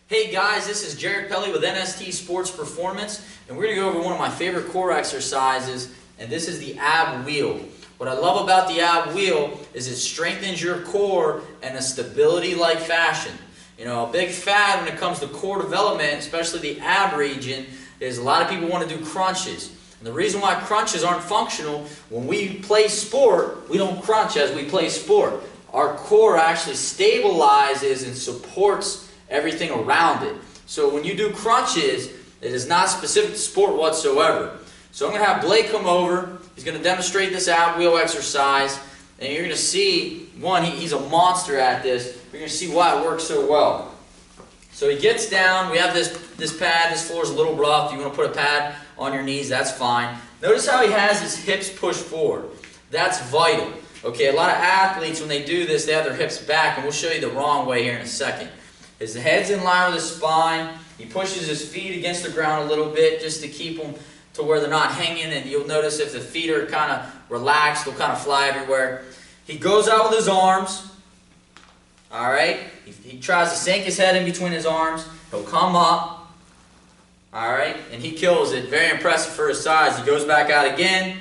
Hey guys, this is Jared Pelly with NST Sports Performance, and we're going to go over one of my favorite core exercises, and this is the ab wheel. What I love about the ab wheel is it strengthens your core in a stability-like fashion. You know, a big fad when it comes to core development, especially the ab region, is a lot of people want to do crunches. And the reason why crunches aren't functional, when we play sport, we don't crunch as we play sport. Our core actually stabilizes and supports everything around it. So when you do crunches, it is not specific to sport whatsoever. So I'm going to have Blake come over. He's going to demonstrate this ab wheel exercise. And you're going to see, one, he's a monster at this. You're going to see why it works so well. So he gets down. We have this pad. This floor is a little rough. You want to put a pad on your knees, that's fine. Notice how he has his hips pushed forward. That's vital. Okay, a lot of athletes, when they do this, they have their hips back, and we'll show you the wrong way here in a second. His head's in line with his spine. He pushes his feet against the ground a little bit just to keep them to where they're not hanging, and you'll notice if the feet are kind of relaxed, they'll kind of fly everywhere. He goes out with his arms. All right? He tries to sink his head in between his arms. He'll come up. All right? And he kills it. Very impressive for his size. He goes back out again,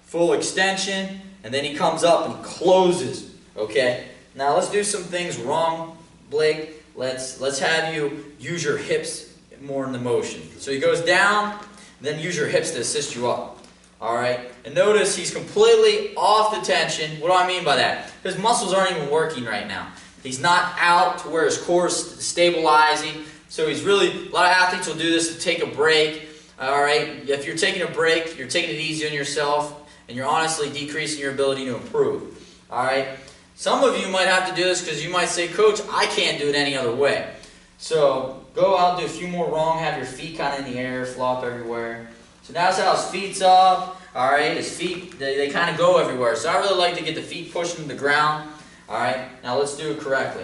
full extension, and then he comes up and closes. Okay? Now let's do some things wrong, Blake. Let's have you use your hips more in the motion. So he goes down, then use your hips to assist you up. All right? And notice he's completely off the tension. What do I mean by that? His muscles aren't even working right now. He's not out to where his core is stabilizing. So he's really, a lot of athletes will do this to take a break. All right? If you're taking a break, you're taking it easy on yourself, and you're honestly decreasing your ability to improve. All right? Some of you might have to do this because you might say, Coach, I can't do it any other way. So go out, do a few more wrong, have your feet kind of in the air, flop everywhere. So notice how his feet's up. All right, his feet, they kind of go everywhere. So I really like to get the feet pushed into the ground. All right, now let's do it correctly.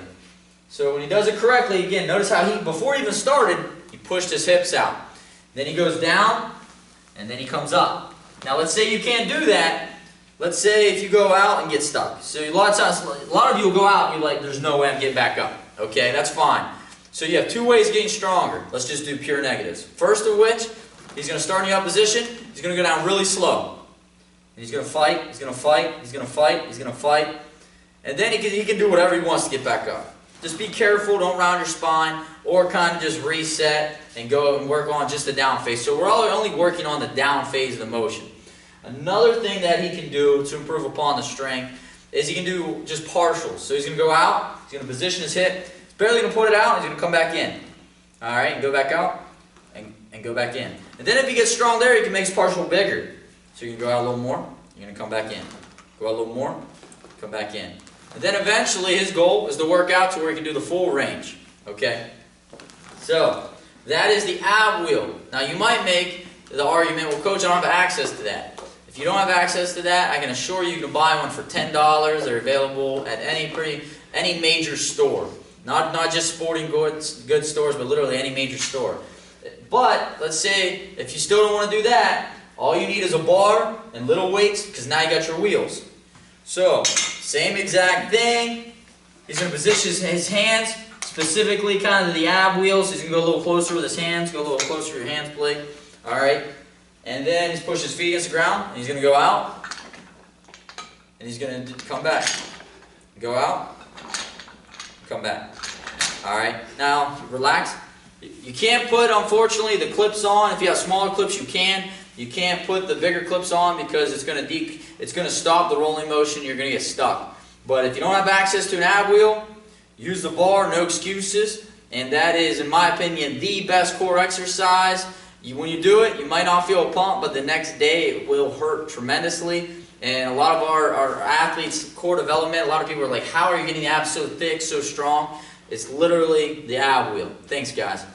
So when he does it correctly, again, notice how before he even started, he pushed his hips out. Then he goes down, and then he comes up. Now let's say you can't do that. Let's say if you go out and get stuck. So a lot of times, a lot of you will go out and you're like, there's no way I'm getting back up. Okay, that's fine. So you have two ways of getting stronger. Let's just do pure negatives. First of which, he's going to start in the opposition. He's going to go down really slow. And he's going to fight, he's going to fight, he's going to fight, he's going to fight. And then he can do whatever he wants to get back up. Just be careful, don't round your spine, or kind of just reset and go and work on just the down phase. So we're only working on the down phase of the motion. Another thing that he can do to improve upon the strength is he can do just partials. So he's going to go out, he's going to position his hip, he's barely going to put it out, he's going to come back in. All right, and go back out and go back in. And then if he gets strong there, he can make his partial bigger. So you can go out a little more, you're going to come back in. Go out a little more, come back in. And then eventually his goal is to work out to where he can do the full range. Okay? So that is the ab wheel. Now you might make the argument, well, Coach, I don't have access to that. If you don't have access to that, I can assure you can buy one for $10. They're available at any major store. Not just sporting goods stores, but literally any major store. But let's say if you still don't want to do that, all you need is a bar and little weights, because now you got your wheels. So, same exact thing. He's going to position his hands, specifically kind of the ab wheels. He's going to go a little closer with his hands. Go a little closer with your hands, Blake. All right. And then he's push his feet against the ground, and he's going to go out, and he's going to come back. Go out, come back. All right, now relax. You can't put, unfortunately, the clips on. If you have smaller clips, you can. You can't put the bigger clips on because it's going to stop the rolling motion. You're going to get stuck. But if you don't have access to an ab wheel, use the bar, no excuses. And that is, in my opinion, the best core exercise. When you do it, you might not feel a pump, but the next day it will hurt tremendously. And a lot of our athletes' core development, a lot of people are like, how are you getting the abs so thick, so strong? It's literally the ab wheel. Thanks, guys.